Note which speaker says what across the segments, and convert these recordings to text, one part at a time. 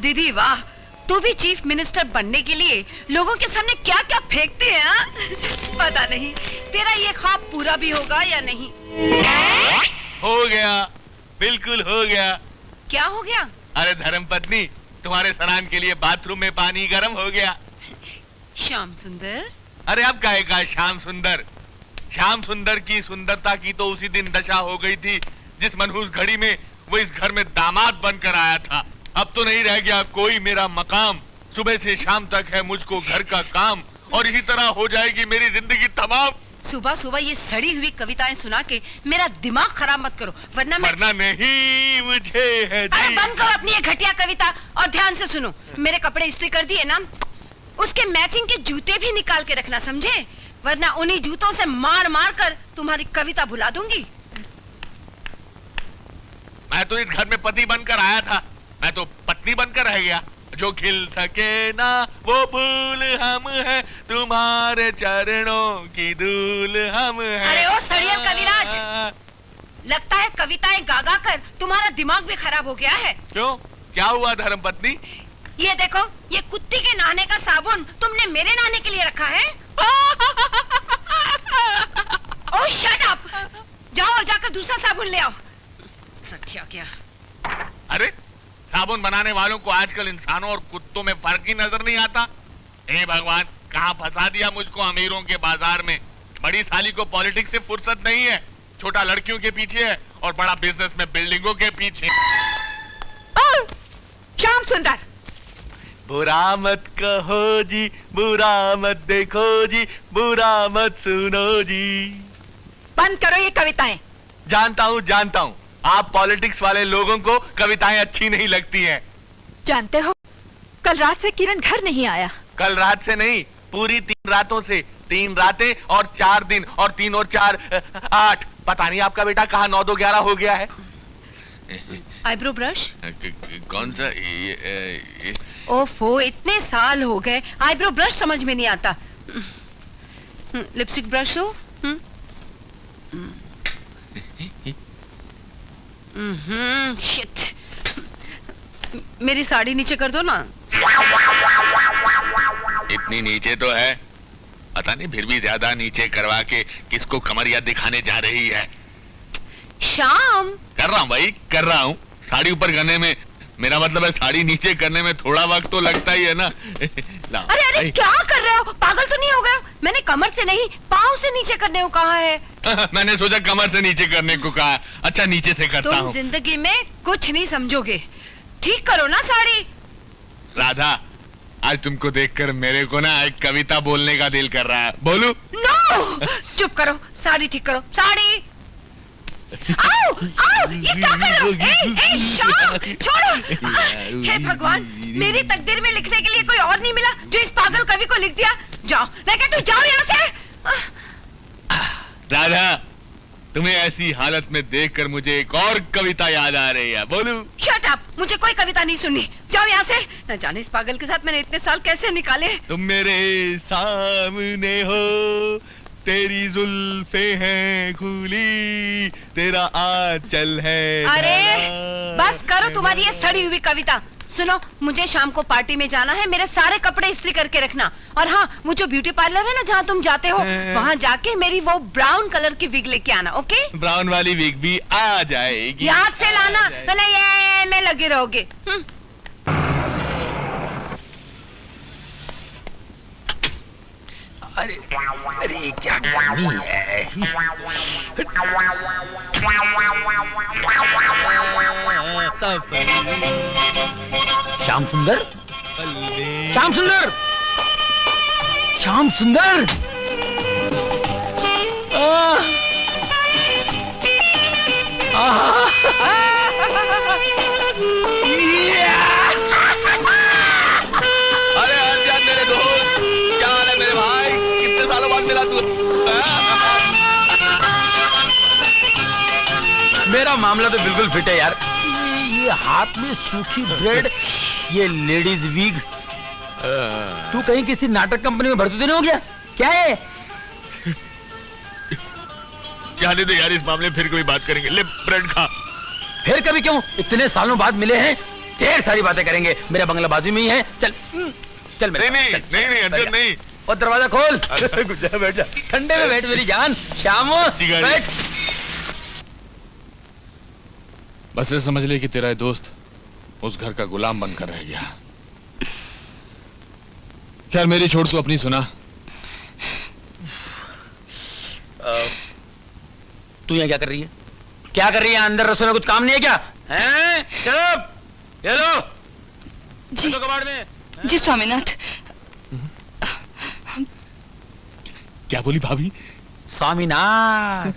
Speaker 1: दीदी वाह, तू भी चीफ मिनिस्टर बनने के लिए लोगों के सामने क्या क्या फेंकते हैं हा? पता नहीं तेरा ये ख्वाब पूरा भी होगा या नहीं।
Speaker 2: हो गया, बिल्कुल हो गया।
Speaker 1: क्या हो गया?
Speaker 2: अरे धर्मपत्नी, तुम्हारे स्नान के लिए बाथरूम में पानी गर्म हो गया।
Speaker 1: श्याम सुंदर।
Speaker 2: अरे अब काहे का श्याम सुंदर? श्याम सुंदर की सुंदरता की तो उसी दिन दशा हो गई थी जिस मनहूस घड़ी में वो इस घर में दामाद बनकर आया था। अब तो नहीं रह गया कोई मेरा मकाम। सुबह से शाम तक है मुझको घर का काम, और इसी तरह हो जाएगी मेरी जिंदगी तमाम।
Speaker 1: सुबह सुबह ये सड़ी हुई कविताएं सुना के मेरा दिमाग खराब मत करो, वरना
Speaker 2: नहीं मुझे है जी।
Speaker 1: अरे बंद करो अपनी ये घटिया कविता और ध्यान से सुनो। मेरे कपड़े इस्त्री कर दिए ना, उसके मैचिंग के जूते भी निकाल के रखना, समझे? वरना उन्हीं जूतों से मार मार कर तुम्हारी कविता भुला दूंगी।
Speaker 2: मैं तो इस घर में पति बनकर आया था, मैं तो पत्नी बनकर रह गया। जो खिल सके ना वो फूल हम हैं, तुम्हारे चरणों की धूल हम हैं।
Speaker 1: अरे ओ सड़ियल कविराज, लगता है कविताएं गा गा कर तुम्हारा दिमाग भी खराब हो गया है।
Speaker 2: क्यों, क्या हुआ धर्मपत्नी?
Speaker 1: ये देखो, ये कुत्ती के नहाने का साबुन तुमने मेरे नहाने के लिए रखा है। ओह शट अप, जाओ और जाकर दूसरा साबुन ले आओ। सठिया क्या।
Speaker 2: अरे साबुन बनाने वालों को आजकल इंसानों और कुत्तों में फर्क ही नजर नहीं आता। हे भगवान, कहाँ फंसा दिया मुझको अमीरों के बाजार में। बड़ी साली को पॉलिटिक्स से फुर्सत नहीं है, छोटा लड़कियों के पीछे है और बड़ा बिजनेस में बिल्डिंगों के पीछे।
Speaker 1: श्याम सुंदर,
Speaker 2: बुरा मत कहो जी, बुरा मत देखो जी, बुरा मत सुनो जी।
Speaker 1: बंद करो ये कविताएं।
Speaker 2: जानता हूँ आप पॉलिटिक्स वाले लोगों को कविताएं अच्छी नहीं लगती हैं।
Speaker 1: जानते हो, कल रात से किरण घर नहीं आया।
Speaker 2: कल रात से नहीं, पूरी 3 रातों से। 3 रातें और 4 दिन, और 3 और 4 8। पता नहीं आपका बेटा कहाँ 9 2 11 हो गया है।
Speaker 1: Eyebrow brush?
Speaker 2: कौन सा? ये
Speaker 1: ओफो, इतने साल हो गए, आईब्रो ब्रश समझ में नहीं आता। लिपस्टिक ब्रश हो? शिट, मेरी साड़ी नीचे कर दो ना।
Speaker 2: इतनी नीचे तो है, पता नहीं फिर भी ज्यादा नीचे करवा के किसको कमरिया दिखाने जा रही है।
Speaker 1: श्याम,
Speaker 2: कर रहा हूँ भाई, कर रहा हूँ। साड़ी ऊपर करने में, मेरा मतलब है साड़ी नीचे करने में थोड़ा वक्त तो लगता ही है ना।
Speaker 1: अरे क्या कर रहे हो, पागल तो नहीं हो गए? मैंने कमर से नहीं, पाँव से नीचे करने को कहा है।
Speaker 2: मैंने सोचा कमर से नीचे करने को कहा। अच्छा, नीचे से करता हूँ।
Speaker 1: तुम जिंदगी में कुछ नहीं समझोगे, ठीक करो ना साड़ी।
Speaker 2: राधा, आज तुमको देखकर मेरे को ना एक कविता बोलने का दिल कर रहा है। बोलू?
Speaker 1: नो, चुप करो, साड़ी ठीक करो, साड़ी। आओ, आओ, ये क्या कर रहे हो? ए, श्याम, छोड़ो। हे भगवान, मेरी तकदीर में लिखने के लिए कोई और नहीं मिला जो इस पागल कवि को लिख दिया। जाओ, मैं कहती हूँ जाओ यहाँ से।
Speaker 2: राधा, तुम्हें ऐसी हालत में देखकर मुझे एक और कविता याद आ रही है। बोलू?
Speaker 1: शट अप, मुझे कोई कविता नहीं सुननी, जाओ यहाँ से। न जाने इस पागल के साथ मैंने इतने साल कैसे निकाले।
Speaker 2: तुम मेरे सामने हो, तेरी जुल्फे हैं खुली, तेरा आंचल है।
Speaker 1: अरे बस करो तुम्हारी ये सड़ी हुई कविता। सुनो, मुझे शाम को पार्टी में जाना है, मेरे सारे कपड़े इस्त्री करके रखना। और हाँ, वो जो ब्यूटी पार्लर है ना जहाँ तुम जाते हो, वहाँ जाके मेरी वो ब्राउन कलर की विग लेके आना, ओके?
Speaker 2: ब्राउन वाली विग भी आ जाएगी।
Speaker 1: याद से लाना, वरना ये में लगे रहोगे।
Speaker 3: अरे अरे क्या गर्मी है। श्याम सुंदर, श्याम सुंदर, श्याम सुंदर।
Speaker 2: अरे अर्जान मेरे दोस्त, क्या हाल है मेरे भाई? कितने सालों बाद मिला तू।
Speaker 3: मेरा मामला तो बिल्कुल फिट है यार। ये हाथ में सूखी ब्रेड, ये लेडीज वीग। तू कहीं किसी नाटक कंपनी में भर्ती तो नहीं हो गया? क्या है?
Speaker 2: जाने दे यार, इस मामले में फिर कभी बात करेंगे। ले ब्रेड खा।
Speaker 3: फिर कभी क्यों? इतने सालों बाद मिले हैं, ढेर सारी बातें करेंगे। मेरा बंगला बाजू में ही है, चल चल मेरे
Speaker 2: नहीं
Speaker 3: पास,
Speaker 2: नहीं
Speaker 3: चल,
Speaker 2: नहीं नहीं
Speaker 3: चल,
Speaker 2: अंजन
Speaker 3: चल।
Speaker 2: नहीं।
Speaker 3: और दरवाजा खोल। घुस जा, बैठ जा, ठंडे में बैठ मेरी जान। श्यामो
Speaker 2: चिगारी।
Speaker 3: बैठ।
Speaker 2: बस ये समझ ले कि तेरा ये दोस्त उस घर का गुलाम बनकर रह गया। यार मेरी छोड़ तू अपनी सुना।
Speaker 3: तू यहाँ क्या कर रही है? क्या कर रही है अंदर? रसोई में कुछ काम नहीं है क्या? हैं? चुप। ये लो।
Speaker 4: जी
Speaker 3: तो कबाड़ में।
Speaker 4: जी स्वामीनाथ।
Speaker 2: क्या बोली भाभी?
Speaker 3: स्वामीनाथ,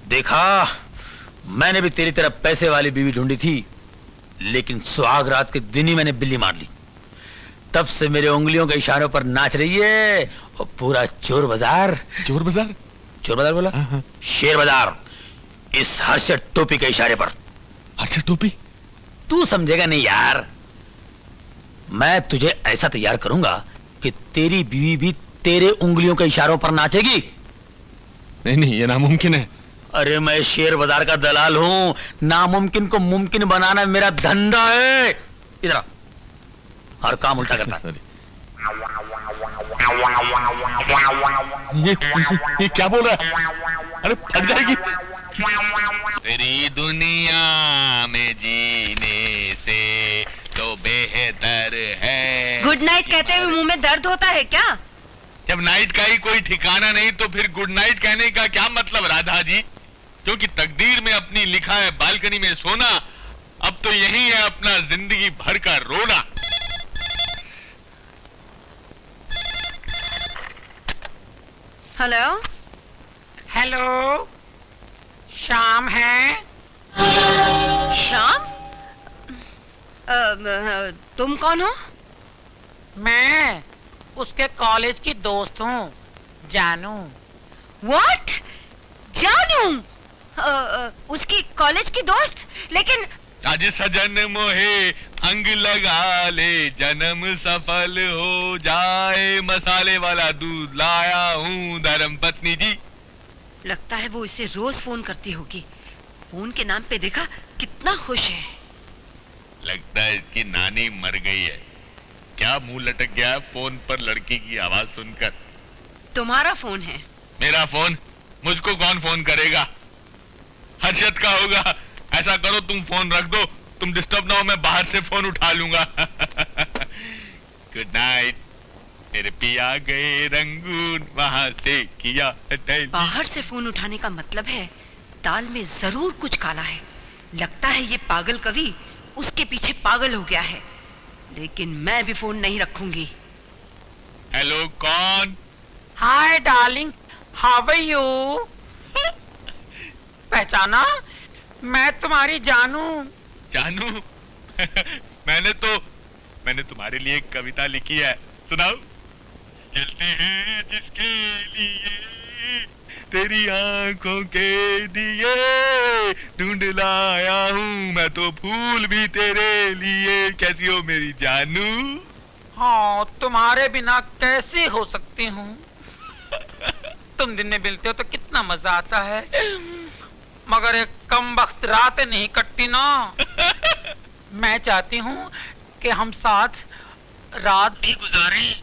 Speaker 3: देखा मैंने भी तेरी तरह पैसे वाली बीवी ढूंढी थी, लेकिन सुहाग रात के दिन ही मैंने बिल्ली मार ली। तब से मेरे उंगलियों के इशारों पर नाच रही है और पूरा चोर बाजार।
Speaker 2: चोर बाजार?
Speaker 3: चोर बाजार बोला? शेर बाजार, इस हर्षद टोपी के इशारे पर।
Speaker 2: अच्छा टोपी?
Speaker 3: तू समझेगा नहीं यार। मैं तुझे ऐसा तैयार करूंगा कि तेरी बीवी भी तेरे उंगलियों के इशारों पर नाचेगी।
Speaker 2: नहीं नहीं, ये नामुमकिन है।
Speaker 3: अरे मैं शेर बाजार का दलाल हूं, नामुमकिन को मुमकिन बनाना मेरा धंधा है। इधर आ, हर काम उल्टा करता।
Speaker 2: ये क्या बोल रहा है? अरे फट जाएगी। तेरी दुनिया में जीने से तो बेहतर है।
Speaker 1: गुड नाइट कहते हुए मुंह में दर्द होता है क्या?
Speaker 2: जब नाइट का ही कोई ठिकाना नहीं तो फिर गुड नाइट कहने का क्या मतलब राधा जी? क्योंकि तकदीर में अपनी लिखा है बालकनी में सोना, अब तो यही है अपना जिंदगी भर का रोना।
Speaker 1: हेलो
Speaker 5: हेलो, शाम है?
Speaker 1: श्याम, तुम कौन हो?
Speaker 5: मैं उसके कॉलेज की दोस्त हूँ, जानू।
Speaker 1: व्हाट? जानू? उसकी कॉलेज की दोस्त? लेकिन
Speaker 2: आज सजन मोहे अंग लगा ले, जन्म सफल हो जाए, मसाले वाला दूध लाया हूँ धर्म पत्नी जी।
Speaker 1: लगता है वो इसे रोज फोन करती होगी। फोन के नाम पे देखा कितना खुश है।
Speaker 2: लगता है इसकी नानी मर गई है। क्या मुंह लटक गया फोन पर लड़की की आवाज सुनकर?
Speaker 1: तुम्हारा फोन है।
Speaker 2: मेरा फोन? मुझको कौन फोन करेगा? हर्षद का होगा। ऐसा करो तुम फोन रख दो, तुम डिस्टर्ब ना हो, मैं बाहर से फोन उठा लूंगा। Good night. मेरे पिया गए रंगून, वहां से किया
Speaker 1: बाहर से फोन उठाने का मतलब है दाल में जरूर कुछ काला है। लगता है ये पागल कवि उसके पीछे पागल हो गया है। लेकिन मैं भी फोन नहीं रखूंगी।
Speaker 2: हेलो, कौन?
Speaker 5: Hi darling, how are you? पहचाना? मैं तुम्हारी जानू।
Speaker 2: जानू? मैंने तुम्हारे लिए एक कविता लिखी है, सुनाओ। चलते हैं जिसके लिए तेरी आंखों के दिए, ढूंढ लाया हूँ मैं तो फूल भी तेरे लिए। कैसी हो मेरी जानू?
Speaker 5: हाँ, तुम्हारे बिना कैसे हो सकती हूँ? तुम दिन में मिलते हो तो कितना मजा आता है, मगर एक कम वक्त रात नहीं कटती ना। मैं चाहती हूँ कि हम साथ रात भी गुजारें।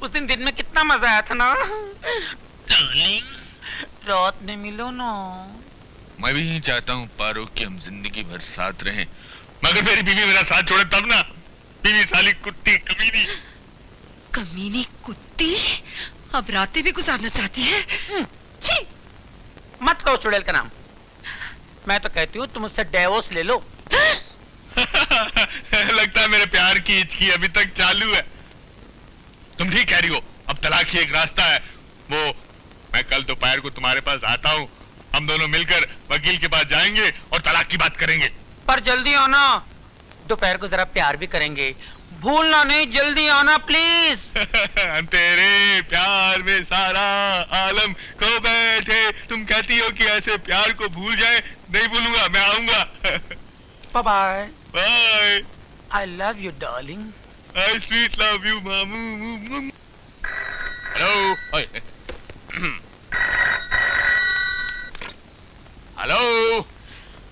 Speaker 5: उस दिन में कितना मजा आया था ना डार्लिंग, रात में मिलो ना।
Speaker 2: मैं भी यही चाहता हूँ पारो कि हम जिंदगी भर साथ रहें, मगर मेरी बीवी मेरा साथ छोड़े तब ना। बीवी साली कुत्ती, कमीनी।
Speaker 1: कमीनी कुत्ती अब रातें भी गुजारना चाहती है।
Speaker 5: छी, मत लो चुड़ैल का नाम। मैं तो कहती हूँ तुम उससे डिवोर्स ले लो।
Speaker 2: लगता है मेरे प्यार की हिचकी अभी तक चालू है। तुम ठीक कह रही हो, अब तलाक ही एक रास्ता है। वो मैं कल दोपहर को तुम्हारे पास आता हूँ, हम दोनों मिलकर वकील के पास जाएंगे और तलाक की बात करेंगे।
Speaker 5: पर जल्दी आना, दोपहर को जरा प्यार भी करेंगे। भूलना नहीं, जल्दी आना प्लीज।
Speaker 2: तेरे प्यार में सारा आलम खो बैठे। तुम कहती हो कि ऐसे प्यार को भूल जाए। नहीं भूलूंगा, मैं आऊंगा।
Speaker 5: Bye bye.
Speaker 2: Bye.
Speaker 5: I love you darling.
Speaker 2: I sweet love you मामू। हेलो। हेलो।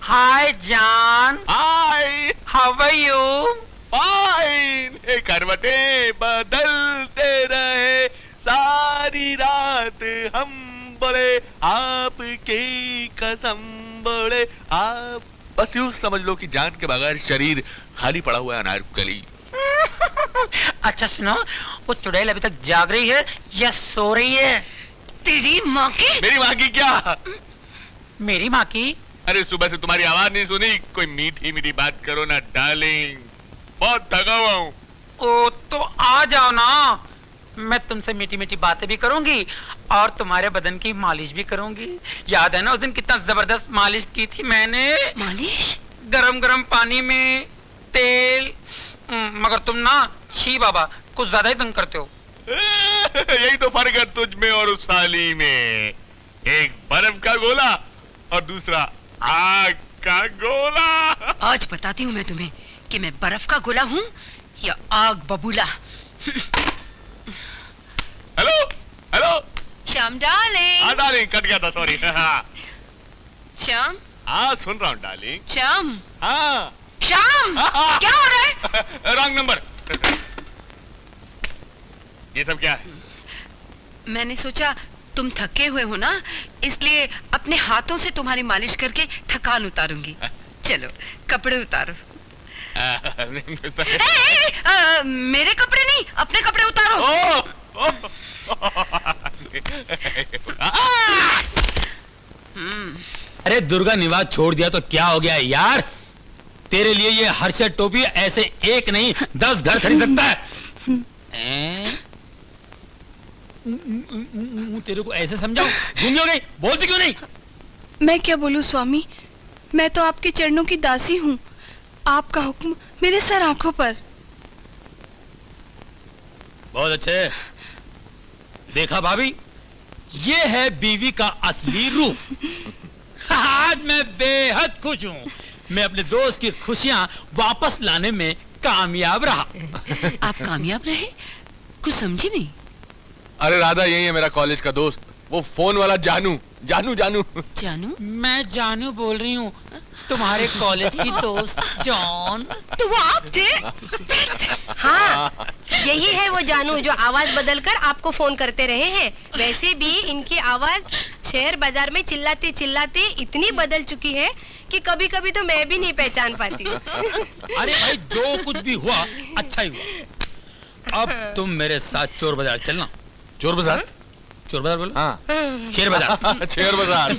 Speaker 5: हाय जान।
Speaker 2: हाय।
Speaker 5: How you?
Speaker 2: फाइन। करवटे बदलते रहे सारी रात, हम बोले आपकी कसम बोले आप। बस यूं समझ लो कि जान के बगैर शरीर खाली पड़ा हुआ है अनारकली।
Speaker 5: अच्छा सुनो, वो चुड़ैल अभी तक जाग रही है या सो रही है?
Speaker 1: तेरी माँ की।
Speaker 2: मेरी माँ की क्या?
Speaker 5: मेरी माँ की?
Speaker 2: अरे सुबह से तुम्हारी आवाज नहीं सुनी। कोई मीठी मीठी बात करो ना डार्लिंग, बहुत थका हुआ हूँ।
Speaker 5: ओ तो आ जाओ ना, मैं तुमसे मीठी मीठी बातें भी करूंगी और तुम्हारे बदन की मालिश भी करूंगी। याद है ना उस दिन कितना जबरदस्त मालिश की थी मैंने?
Speaker 1: मालिश?
Speaker 5: गरम गरम पानी में तेल। मगर तुम ना, छी बाबा, कुछ ज्यादा ही तंग करते हो।
Speaker 2: यही तो फर्क है तुझ में और उस साली में। एक बर्फ का गोला और दूसरा आग का गोला।
Speaker 1: आज बताती हूँ मैं तुम्हें कि मैं बर्फ का गोला हूँ या आग बबूला।
Speaker 2: Hello hello.
Speaker 1: श्याम डार्लिंग।
Speaker 2: हाँ डार्लिंग, कट गया था, सॉरी।
Speaker 1: श्याम।
Speaker 2: हाँ सुन रहा हूँ डार्लिंग।
Speaker 1: श्याम।
Speaker 2: हाँ
Speaker 1: श्याम, क्या हो रहा है?
Speaker 2: Wrong number. ये सब क्या है?
Speaker 1: मैंने सोचा तुम थके हुए हो ना, इसलिए अपने हाथों से तुम्हारी मालिश करके थकान उतारूंगी। चलो कपड़े उतारो। मेरे कपड़े नहीं, अपने कपड़े उतारो।
Speaker 3: अरे दुर्गा निवास छोड़ दिया तो क्या हो गया यार? तेरे लिए ये हर्षद टोपी ऐसे एक नहीं 10 घर खरीद सकता है। तेरे को ऐसे समझाऊं, गूंगी हो गई, बोलती क्यों नहीं?
Speaker 4: मैं क्या बोलूं स्वामी, मैं तो आपके चरणों की दासी हूँ। आपका हुक्म मेरे सर आंखों पर।
Speaker 3: बहुत अच्छे। देखा भाभी, ये है बीवी का असली रूप। आज मैं बेहद खुश हूँ। मैं अपने दोस्त की खुशियाँ वापस लाने में कामयाब रहा।
Speaker 1: आप कामयाब रहे? कुछ समझी नहीं।
Speaker 2: अरे राधा, यही है मेरा कॉलेज का दोस्त, वो फोन वाला जानू। जानू जानू
Speaker 1: जानू?
Speaker 5: मैं जानू बोल रही हूँ, तुम्हारे कॉलेज की दोस्त जॉन।
Speaker 1: तो वो आप थे?
Speaker 6: हाँ, यही है वो जानू जो आवाज बदलकर आपको फोन करते रहे हैं। वैसे भी इनकी आवाज शहर बाजार में चिल्लाते चिल्लाते इतनी बदल चुकी है कि कभी कभी तो मैं भी नहीं पहचान पाती।
Speaker 3: अरे भाई, जो कुछ भी हुआ अच्छा ही हुआ। अब तुम मेरे साथ चोर बाजार चलना।
Speaker 2: चोर बाजार?
Speaker 3: चोर बाजार बोलो।
Speaker 2: हाँ।
Speaker 3: शेर बाजार।
Speaker 2: शेर बाजार।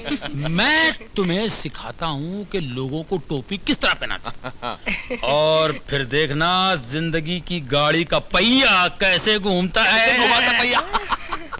Speaker 3: मैं तुम्हें सिखाता हूँ कि लोगों को टोपी किस तरह पहनाते। और फिर देखना जिंदगी की गाड़ी का पहिया कैसे घूमता है।
Speaker 2: घुमाता पहिया।